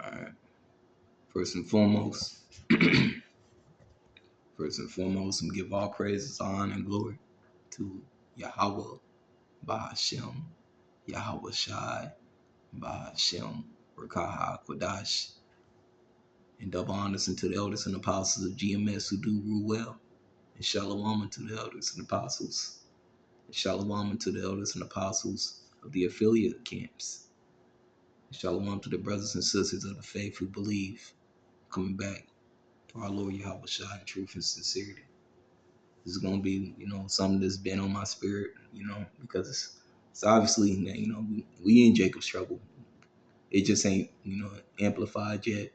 All right. First and foremost, we give all praises, honor, and glory to Yahweh, Bahashem, Yahweh Shai, Bahashem, Rakaha, Kodash, and double honors unto the elders and apostles of GMS who do rule well, and shalom unto the elders and apostles, and shalom unto the elders and apostles of the affiliate camps, and shalom to the brothers and sisters of the faith who believe, coming back to our Lord Yahweh Shai in truth and sincerity. This is gonna be, something that's been on my spirit, because it's obviously, we in Jacob's trouble. It just ain't, amplified yet,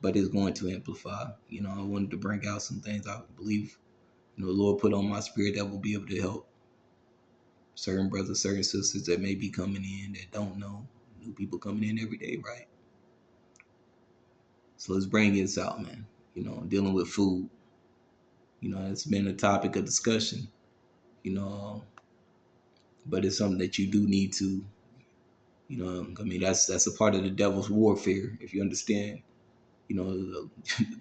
but it's going to amplify. I wanted to bring out some things I believe, the Lord put on my spirit that will be able to help certain brothers, certain sisters that may be coming in that don't know. New people coming in every day, right? So let's bring this out, man. Dealing with food. It's been a topic of discussion. But it's something that you do need to, that's a part of the devil's warfare. If you understand, the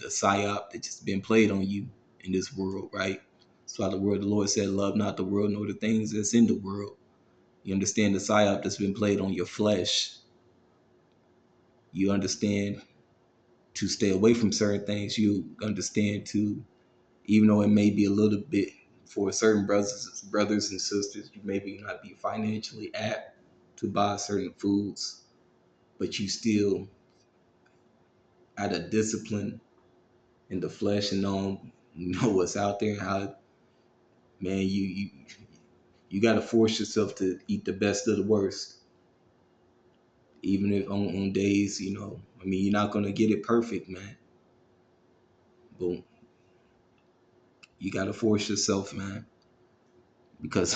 psyop that's just been played on you in this world, right? That's why the word of the Lord said, "Love not the world nor the things that's in the world." You understand the psyop that's been played on your flesh. You understand to stay away from certain things. You understand to, even though it may be a little bit for certain brothers and sisters, you maybe not be financially apt to buy certain foods, but you still out of discipline in the flesh and know what's out there and how, man, you got to force yourself to eat the best of the worst, even if on days, you're not gonna get it perfect, man, but you got to force yourself, man, because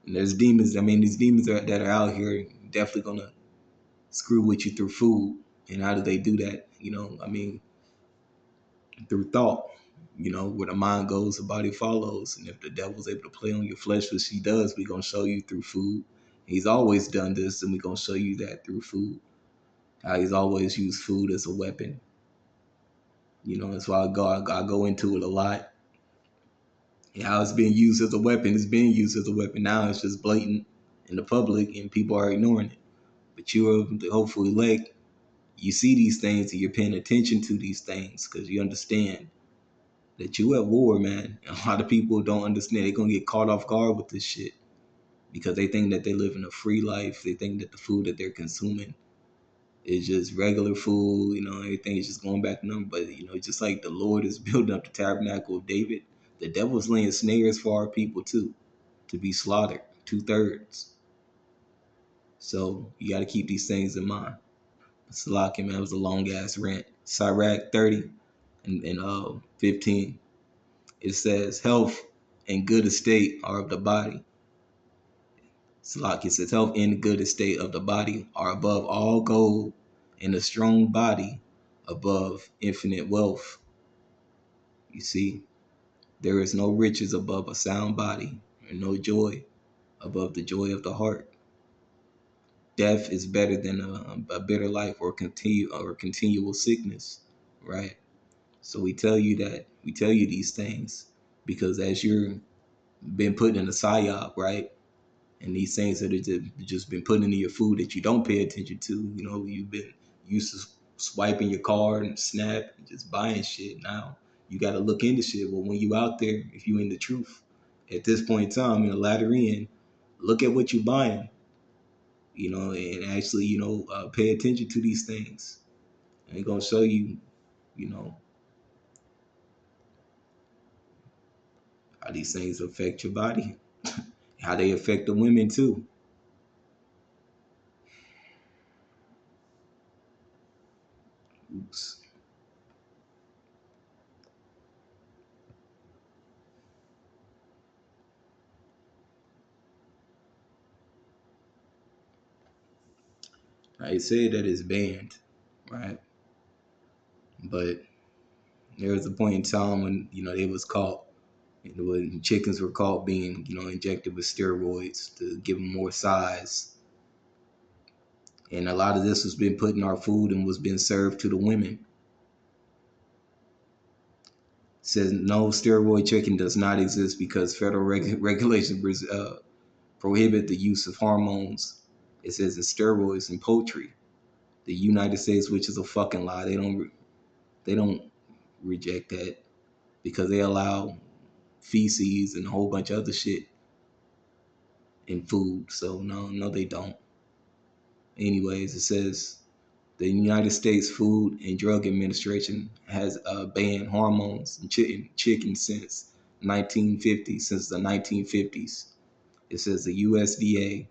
there's demons. These demons that are out here definitely gonna screw with you through food. And how do they do that? Through thought. Where the mind goes, the body follows. And if the devil's able to play on your flesh, which he does, we're going to show you through food. He's always done this, and we're going to show you that through food. How he's always used food as a weapon. That's why I go into it a lot. And how it's being used as a weapon. It's being used as a weapon. Now it's just blatant in the public, and people are ignoring it. But you are the hopeful elect. You see these things, and you're paying attention to these things because you understand that you at war, man. And a lot of people don't understand. They're gonna get caught off guard with this shit because they think that they live in a free life. They think that the food that they're consuming is just regular food. Everything is just going back to them. But just like the Lord is building up the tabernacle of David, the devil's laying snares for our people too, to be slaughtered, 2/3. So you got to keep these things in mind. Salakia, man, it was a long ass rant. Sirach 30 and 15. It says, health and good estate are of the body. Salaki says, health and good estate of the body are above all gold, and a strong body above infinite wealth. You see, there is no riches above a sound body, and no joy above the joy of the heart. Death is better than a bitter life or continual sickness, right? So we tell you these things because as you're been put in a psyop, right? And these things that have just been put into your food that you don't pay attention to. You've been used to swiping your card and Snap and just buying shit. Now you got to look into shit. But when you out there, if you in the truth, at this point in time, in the latter end, look at what you're buying, and actually, pay attention to these things. And it's going to show you, how these things affect your body, how they affect the women too. Oops. I say that it's banned, right? But there was a point in time when they was caught, when chickens were caught being injected with steroids to give them more size, And a lot of this was been put in our food and was being served to the women. It says no, steroid chicken does not exist because federal regulations prohibit the use of hormones. It says in steroids in poultry. The United States, which is a fucking lie. They don't reject that because they allow feces and a whole bunch of other shit in food. So no, they don't. Anyways, it says the United States Food and Drug Administration has banned hormones in chicken since 1950. Since the 1950s, it says the USDA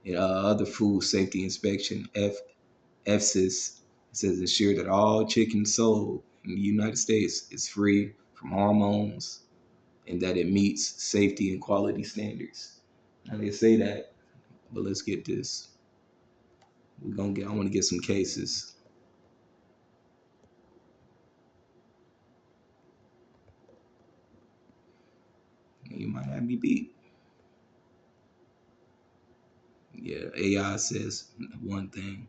and other food safety inspection FSIS says ensure that all chicken sold in the United States is free from hormones and that it meets safety and quality standards. Now they say that, but let's get this. I want to get some cases. You might have me beat. Yeah, AI says one thing.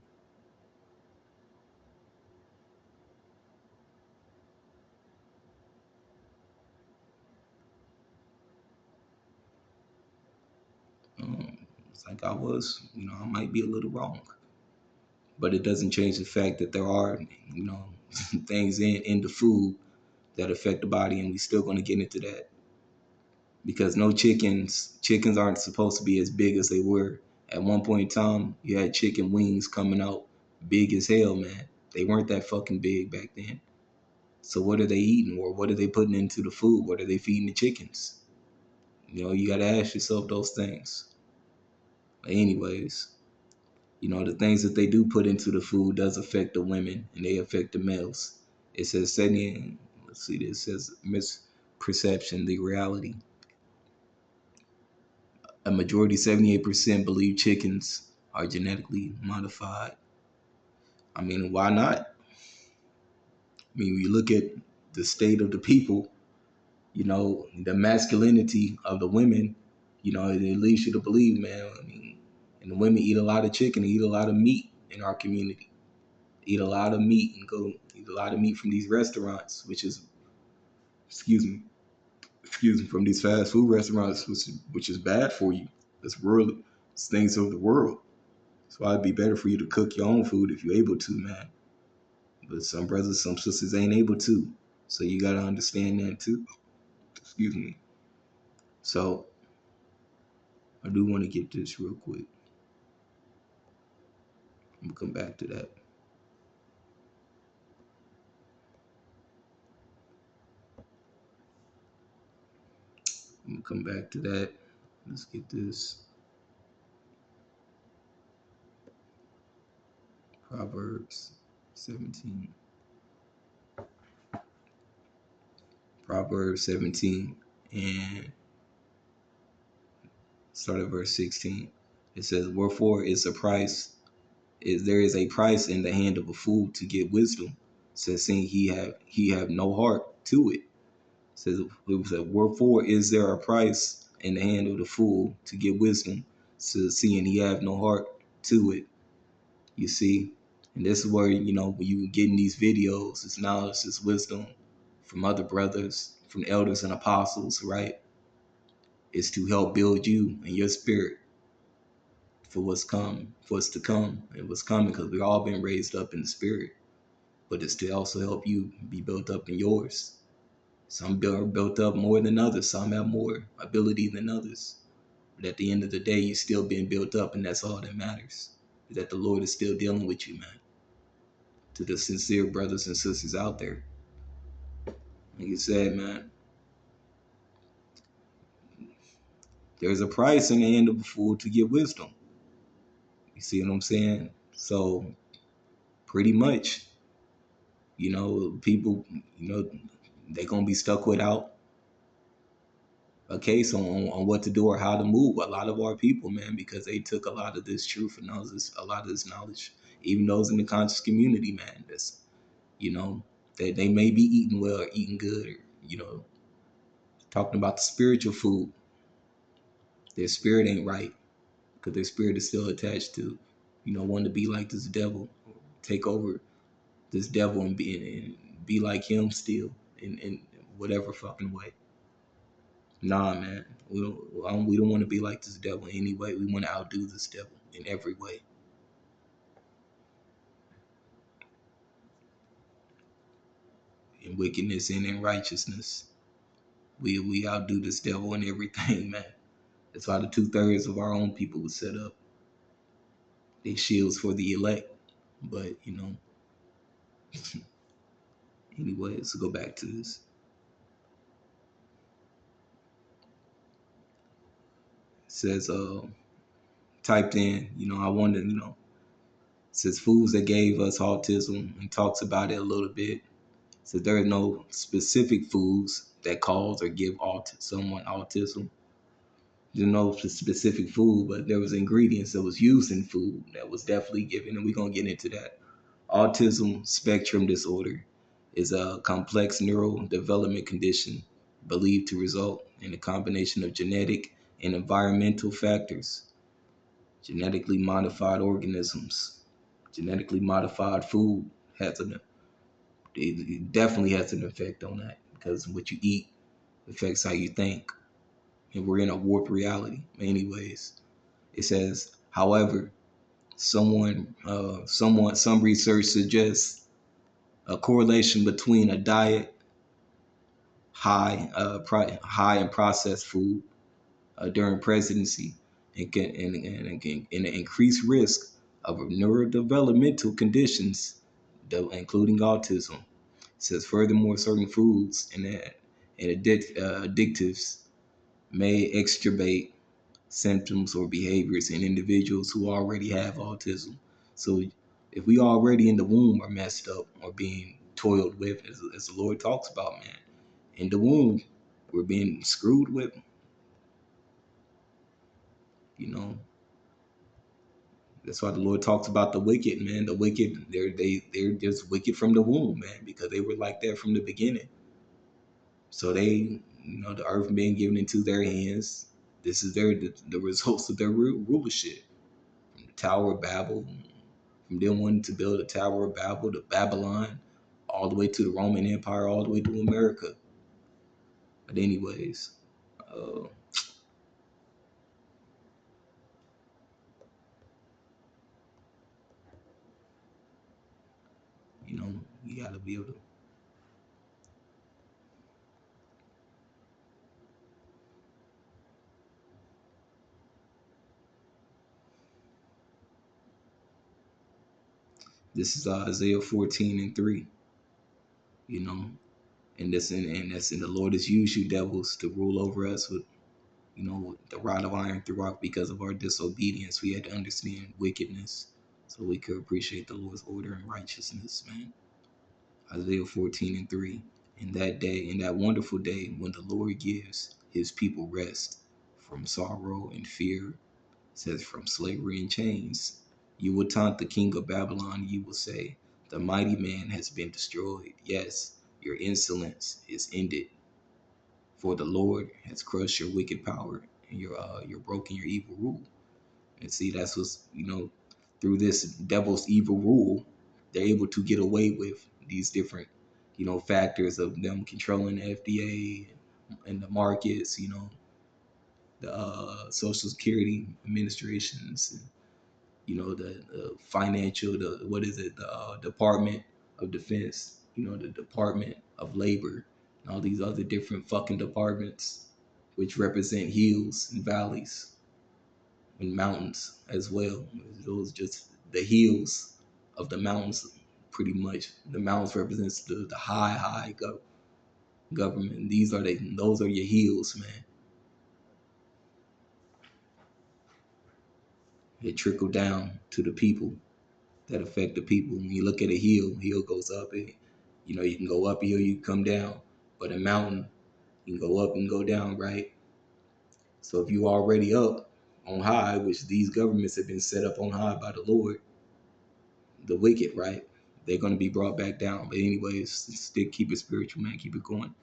It's like I might be a little wrong, but it doesn't change the fact that there are, things in the food that affect the body, and we still going to get into that because no chickens aren't supposed to be as big as they were. At one point in time, you had chicken wings coming out big as hell, man. They weren't that fucking big back then. So what are they eating, or what are they putting into the food? What are they feeding the chickens? You got to ask yourself those things. But anyways, the things that they do put into the food does affect the women and they affect the males. It says setting, let's see, this says misperception, the reality. A majority, 78%, believe chickens are genetically modified. I mean, why not? I mean, when you look at the state of the people, the masculinity of the women, it leads you to believe, man. I mean, and the women eat a lot of chicken, eat a lot of meat in our community, eat a lot of meat and go eat a lot of meat from these restaurants, excuse me, from these fast food restaurants, which is bad for you. It's things of the world. So it'd be better for you to cook your own food if you're able to, man. But some brothers, some sisters ain't able to. So you gotta understand that too. Excuse me. So I do want to get this real quick. I'm gonna come back to that. I'm gonna come back to that. Let's get this. Proverbs 17. Proverbs 17 and start at verse 16. It says, wherefore is there is a price in the hand of a fool to get wisdom. It says, seeing he have no heart to it. It says, wherefore is there a price in the hand of the fool to get wisdom, so seeing he have no heart to it. You see? And this is where, when you getting these videos, it's knowledge, it's wisdom from other brothers, from elders and apostles, right? It's to help build you and your spirit for what's to come, and what's coming, because we've all been raised up in the spirit. But it's to also help you be built up in yours. Some are built up more than others. Some have more ability than others. But at the end of the day, you're still being built up, and that's all that matters. That the Lord is still dealing with you, man. To the sincere brothers and sisters out there, like you said, man, there's a price in the hand of a fool to get wisdom. You see what I'm saying? So pretty much, people, they're gonna be stuck without a case on what to do or how to move. A lot of our people, man, because they took a lot of this truth and a lot of this knowledge, even those in the conscious community, man. That's they may be eating well or eating good, or talking about the spiritual food. Their spirit ain't right because their spirit is still attached to Want to be like this devil, take over this devil and be like him still in whatever fucking way. Nah, man, we don't want to be like this devil anyway. We want to outdo this devil in every way. In wickedness and in righteousness. We outdo this devil in everything, man. That's why the 2/3 of our own people was set up. They shields for the elect. But anyway, let's go back to this. It says, typed in, I wonder, it says foods that gave us autism and talks about it a little bit. So there are no specific foods that cause or give someone autism. There's no specific food, but there was ingredients that was used in food that was definitely given, and we're gonna get into that. Autism spectrum disorder is a complex neural development condition believed to result in a combination of genetic and environmental factors. Genetically modified organisms, genetically modified food has it definitely has an effect on that because what you eat affects how you think, and we're in a warped reality. Anyways, it says, however, some research suggests a correlation between a diet high in processed food during pregnancy and an increased risk of neurodevelopmental conditions, including autism. It says furthermore, certain foods and addictives may exacerbate symptoms or behaviors in individuals who already have autism. So if we already in the womb are messed up or being toiled with, as the Lord talks about, man, in the womb, we're being screwed with, you know. That's why the Lord talks about the wicked, man. The wicked, they're just wicked from the womb, man, because they were like that from the beginning. So the earth being given into their hands. This is the results of their rulership. From the Tower of Babel, from them wanting to build a Tower of Babel to Babylon, all the way to the Roman Empire, all the way to America. But anyways, uh, you gotta be able to. This is Isaiah 14:3. You know, and that's and the Lord has used you devils to rule over us with the rod of iron through rock because of our disobedience. We had to understand wickedness so we could appreciate the Lord's order and righteousness, man. Isaiah 14:3. In that wonderful day when the Lord gives his people rest from sorrow and fear, says from slavery and chains, you will taunt the king of Babylon. You will say, the mighty man has been destroyed. Yes, your insolence is ended. For the Lord has crushed your wicked power and you're broken your evil rule. And see, that's what's through this devil's evil rule, they're able to get away with these different factors of them controlling the FDA and the markets, the Social Security administrations, and, the financial, the what is it, the Department of Defense, the Department of Labor, and all these other different fucking departments, which represent hills and valleys and mountains as well. Those just the hills of the mountains, pretty much. The mountains represents the high government. Those are your hills, man. It trickle down to the people that affect the people. When you look at a hill goes up. You can go up a hill, you can come down. But a mountain, you can go up and go down, right? So if you already up on high, which these governments have been set up on high by the Lord, the wicked, right? They're going to be brought back down. But anyways, still keep it spiritual, man. Keep it going.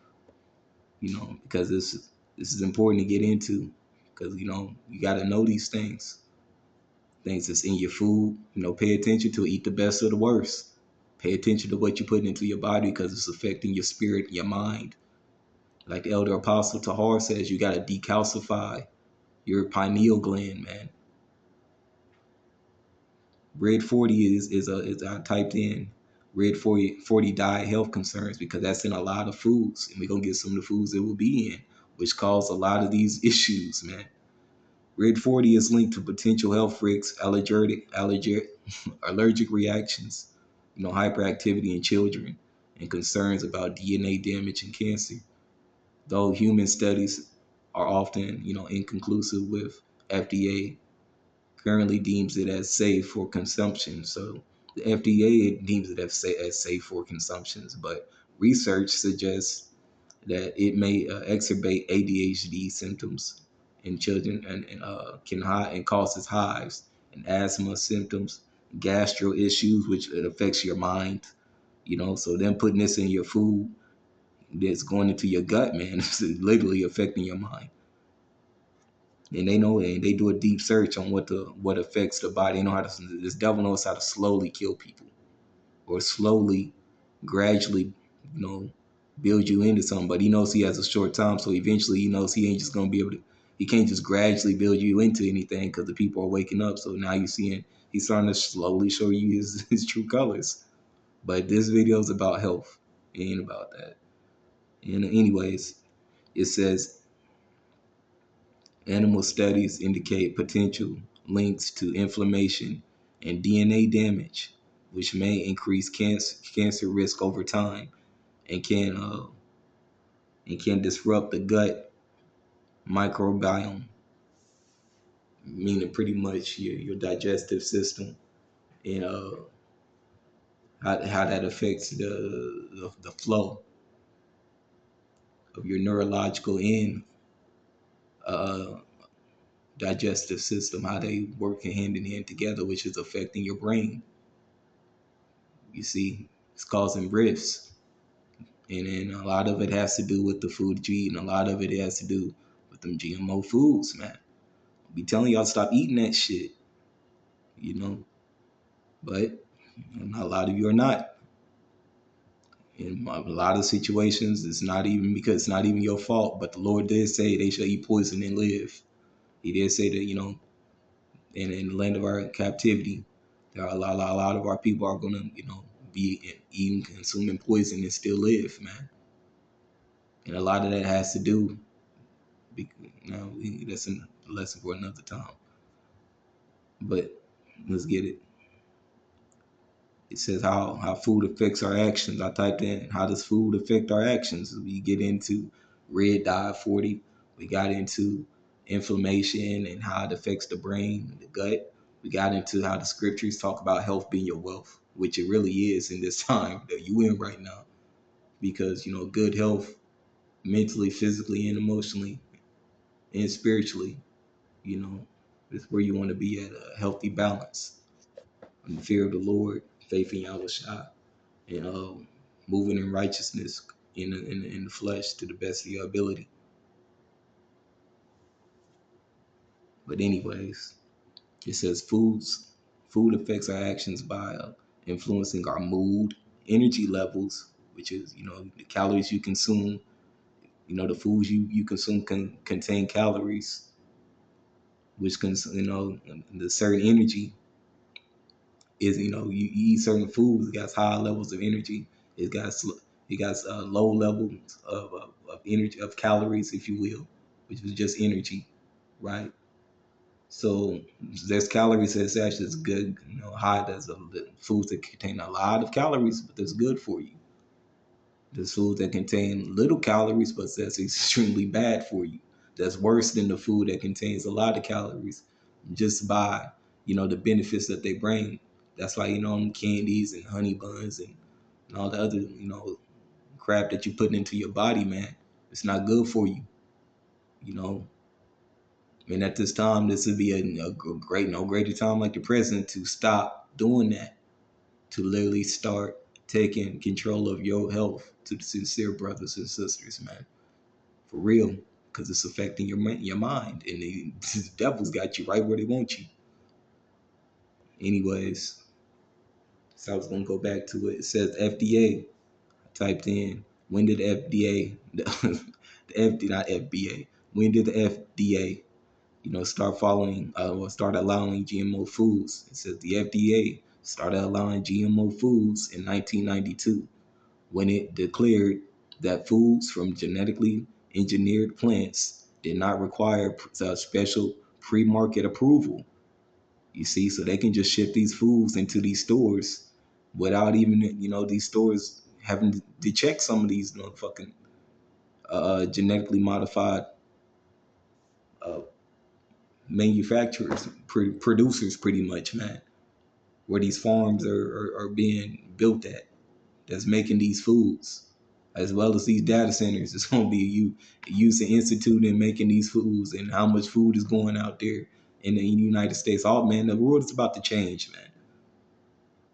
Because this is important to get into. Because you got to know these things. things that's in your food. Pay attention to it. Eat the best of the worst. Pay attention to what you're putting into your body because it's affecting your spirit, your mind. Like the elder apostle Tahar says, you got to decalcify your pineal gland, man. Red 40 is I typed in Red 40 diet health concerns because that's in a lot of foods, and we're gonna get some of the foods it will be in, which cause a lot of these issues, man. Red 40 is linked to potential health risks, allergic reactions, hyperactivity in children, and concerns about DNA damage and cancer. Though human studies are often, inconclusive with FDA currently deems it as safe for consumption. So the FDA deems it as safe for consumptions, but research suggests that it may exacerbate ADHD symptoms in children and can and causes hives and asthma symptoms, gastro issues, which it affects your mind. So then putting this in your food that's going into your gut, man, is literally affecting your mind. And they know it, and they do a deep search on what affects the body. They know how to. This devil knows how to slowly kill people, or slowly, gradually, build you into something. But he knows he has a short time, so eventually he knows he ain't just gonna be able to. He can't just gradually build you into anything because the people are waking up. So now you're seeing he's starting to slowly show you his true colors. But this video is about health. It ain't about that. And anyways, it says animal studies indicate potential links to inflammation and DNA damage, which may increase cancer risk over time and can disrupt the gut microbiome, meaning pretty much your digestive system, and how that affects the flow of your neurological and uh, digestive system, how they work hand in hand together, which is affecting your brain. You see, it's causing rifts. And then a lot of it has to do with the food that you eat, and a lot of it has to do with them GMO foods, man. I'll be telling y'all to stop eating that shit, you know. But a lot of you are not. In a lot of situations, it's not even because it's not even your fault. But the Lord did say they shall eat poison and live. He did say that, in the land of our captivity, there are a lot of our people are gonna, be eating, consuming poison and still live, man. And a lot of that has to do. That's a lesson for another time. But let's get it. It says how food affects our actions. I typed in how does food affect our actions. We get into red dye 40. We got into inflammation and how it affects the brain, the gut. We got into how the scriptures talk about health being your wealth, which it really is in this time that you in right now. Because good health, mentally, physically, and emotionally, and spiritually, is where you want to be at a healthy balance. In the fear of the Lord, faith in Yahweh Shai, and moving in righteousness in the flesh to the best of your ability. But anyways, it says food affects our actions by influencing our mood, energy levels, which is the calories you consume. The foods you consume can contain calories, which can the certain energy is you eat certain foods. It got high levels of energy. It got low levels of energy, of calories, if you will, which is just energy, right? So there's calories that's actually good. High there's foods that contain a lot of calories, but that's good for you. There's foods that contain little calories, but that's extremely bad for you. That's worse than the food that contains a lot of calories, just by the benefits that they bring. That's why candies and honey buns and all the other crap that you're putting into your body, man. It's not good for you. You know, and at this time, this would be a great, no greater time like the present to stop doing that, to literally start taking control of your health, to the sincere brothers and sisters, man, for real, because it's affecting your mind, and the devil's got you right where they want you. Anyways, so I was gonna go back to it. It says FDA. I typed in when did FDA the FD not FBA. When did the FDA start following or start allowing GMO foods? It says the FDA started allowing GMO foods in 1992 when it declared that foods from genetically engineered plants did not require special pre-market approval. You see, so they can just ship these foods into these stores without even these stores having to check some of these fucking genetically modified uh, manufacturers, producers, pretty much, man. Where these farms are being built at, that's making these foods, as well as these data centers. It's gonna be using institute in making these foods, and how much food is going out there in the United States. Oh man, the world is about to change, man.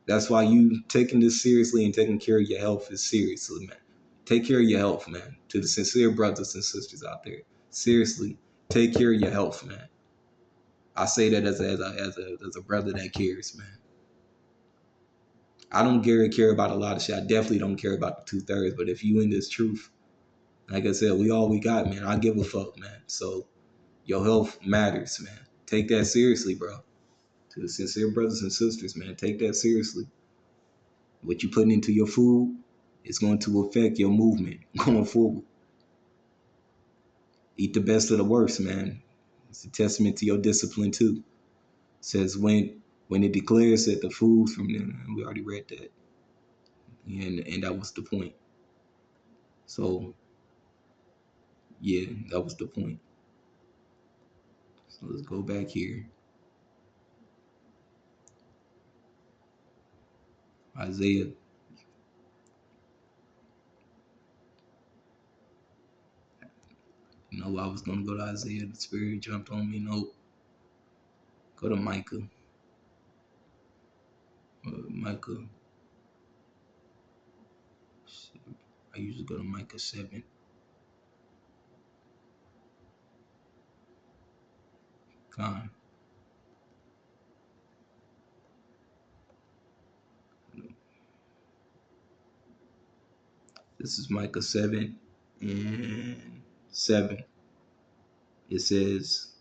That's why you taking this seriously and taking care of your health is seriously, man. Take care of your health, man. To the sincere brothers and sisters out there, seriously, take care of your health, man. I say that as a brother that cares, man. I don't care about a lot of shit. I definitely don't care about the 2/3. But if you in this truth, like I said, we all we got, man. I give a fuck, man. So your health matters, man. Take that seriously, bro. To the sincere brothers and sisters, man, take that seriously. What you putting into your food is going to affect your movement going forward. Eat the best of the worst, man. It's a testament to your discipline too. It says when it declares that the food from them, we already read that, and that was the point. So yeah, that was the point. So let's go back here. Isaiah. I was gonna go to Isaiah. The spirit jumped on me. Nope. Go to Micah. Micah. I usually go to Micah 7. God. This is Micah 7 and 7. It says,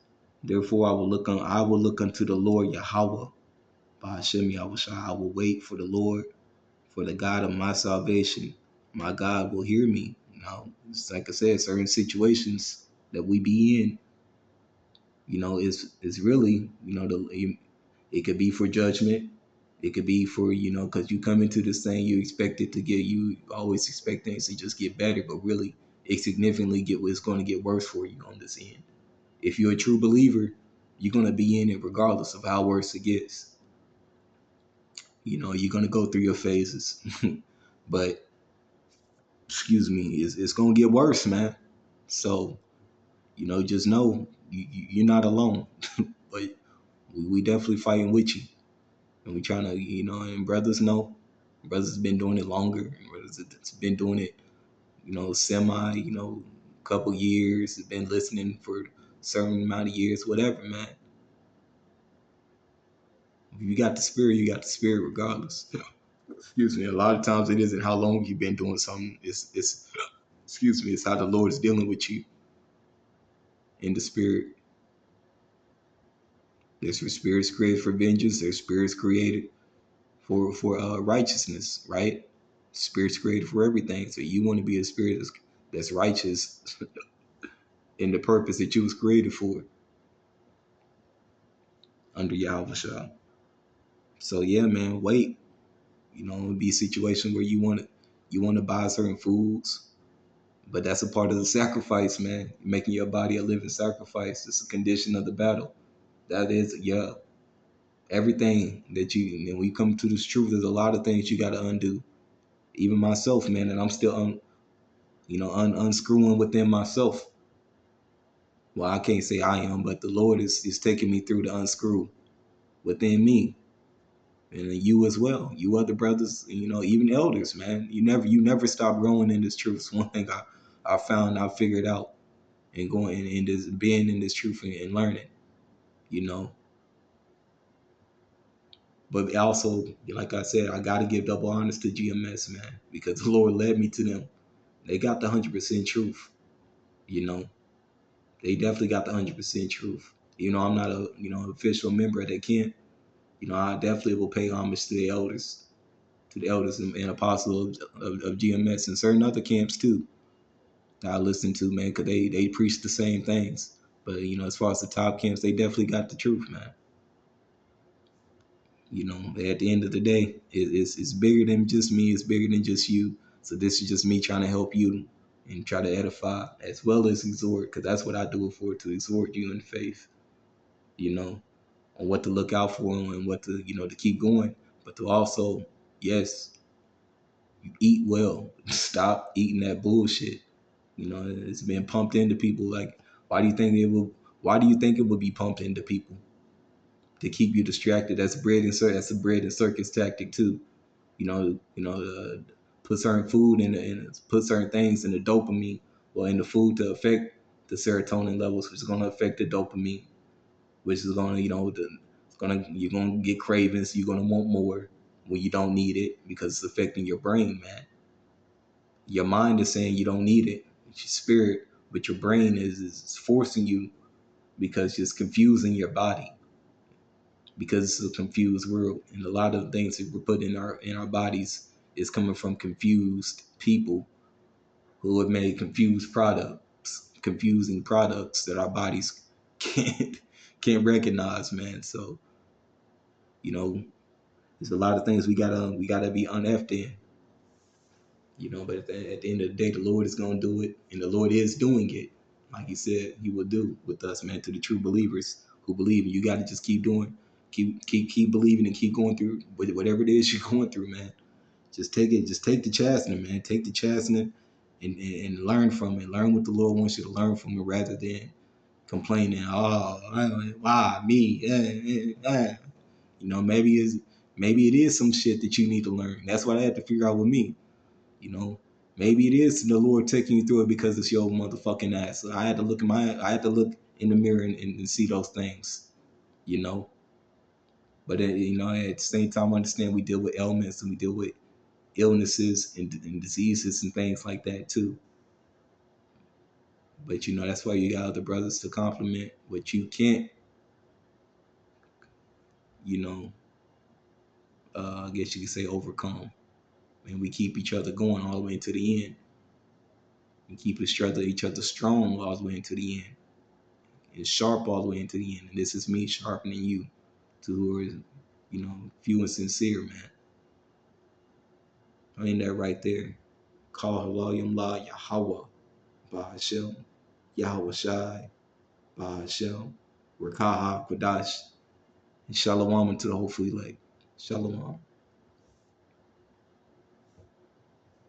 therefore I will look unto the Lord Yahweh. By Hashem Yahushua, I will wait for the Lord, for the God of my salvation. My God will hear me. It's like I said, certain situations that we be in, is really, it could be for judgment. It could be for, because you come into this thing, you always expect things to just get better, but really it significantly it's going to get worse for you on this end. If you're a true believer, you're going to be in it regardless of how worse it gets. You're going to go through your phases, but excuse me, it's going to get worse, man. So, just know you're not alone, but we definitely fighting with you. And we trying to, and brothers been doing it longer, and brothers that's been doing it, semi, couple years, been listening for a certain amount of years, whatever, man. If you got the spirit, you got the spirit regardless. Excuse me. A lot of times it isn't how long you've been doing something. It's excuse me, it's how the Lord is dealing with you in the spirit. There's spirits created for vengeance, there's spirits created for righteousness, right? Spirit's created for everything. So you want to be a spirit that's righteous in the purpose that you was created for under Yahweh Shah. So yeah, man, wait. It'll be a situation where you want to buy certain foods, but that's a part of the sacrifice, man. Making your body a living sacrifice. It's a condition of the battle. That is, yeah. Everything that and when you come to this truth, there's a lot of things you got to undo. Even myself, man, and I'm still unscrewing within myself. Well, I can't say I am, but the Lord is taking me through the unscrew within me, and you as well. You other brothers, even elders, man. You never stop growing in this truth. It's one thing I figured out, and going in this being in this truth and learning. You know, But also, like I said, I gotta give double honors to GMS, man, because the Lord led me to them. They got the 100% truth. You know, they definitely got the 100% truth. I'm not a official member of that camp. I definitely will pay homage to the elders and apostles of GMS and certain other camps too that I listen to, man, because they preach the same things. But as far as the top camps, they definitely got the truth, man. At the end of the day, it's bigger than just me. It's bigger than just you. So this is just me trying to help you and try to edify as well as exhort, because that's what I do it for, to exhort you in faith. You know, on what to look out for and what to to keep going, but to also, yes, eat well. Stop eating that bullshit. It's been pumped into people. Like, why do you think it will? Why do you think it would be pumped into people to keep you distracted? That's a bread and circus tactic too. Put certain food and put certain things in the dopamine or in the food to affect the serotonin levels, which is going to affect the dopamine, which is going to you're going to get cravings. You're going to want more when you don't need it because it's affecting your brain, man. Your mind is saying you don't need it. It's your spirit, but your brain is forcing you because it's confusing your body because it's a confused world, and a lot of the things that we're putting in our bodies is coming from confused people who have made confusing products that our bodies can't can't recognize, man. So you know, there's a lot of things we gotta be uneffed in. But at the end of the day, the Lord is gonna do it, and the Lord is doing it, like He said He will do with us, man. To the true believers who believe, you got to just keep doing, keep believing, and keep going through whatever it is you're going through, man. Just take it. Just take the chastening, man. Take the chastening, and learn from it. Learn what the Lord wants you to learn from it, rather than complaining. Oh, why me? Maybe it is some shit that you need to learn. That's what I had to figure out with me. You know, maybe it is the Lord taking you through it because it's your motherfucking ass. So I had to look in the mirror and see those things. You know, but at the same time, I understand we deal with ailments and we deal with illnesses and diseases and things like that too. But that's why you got other brothers to compliment what you can't. You know, I guess you could say overcome, and we keep each other going all the way to the end, and keep each other strong all the way into the end, and sharp all the way into the end. And this is me sharpening you to who are, few and sincere, man. I mean that right there. Call Halayim La Yahweh Bahashem, Yahweh Shai Bahashem, Rakaha Kodash, and Shalom into the hopefully like Shalom.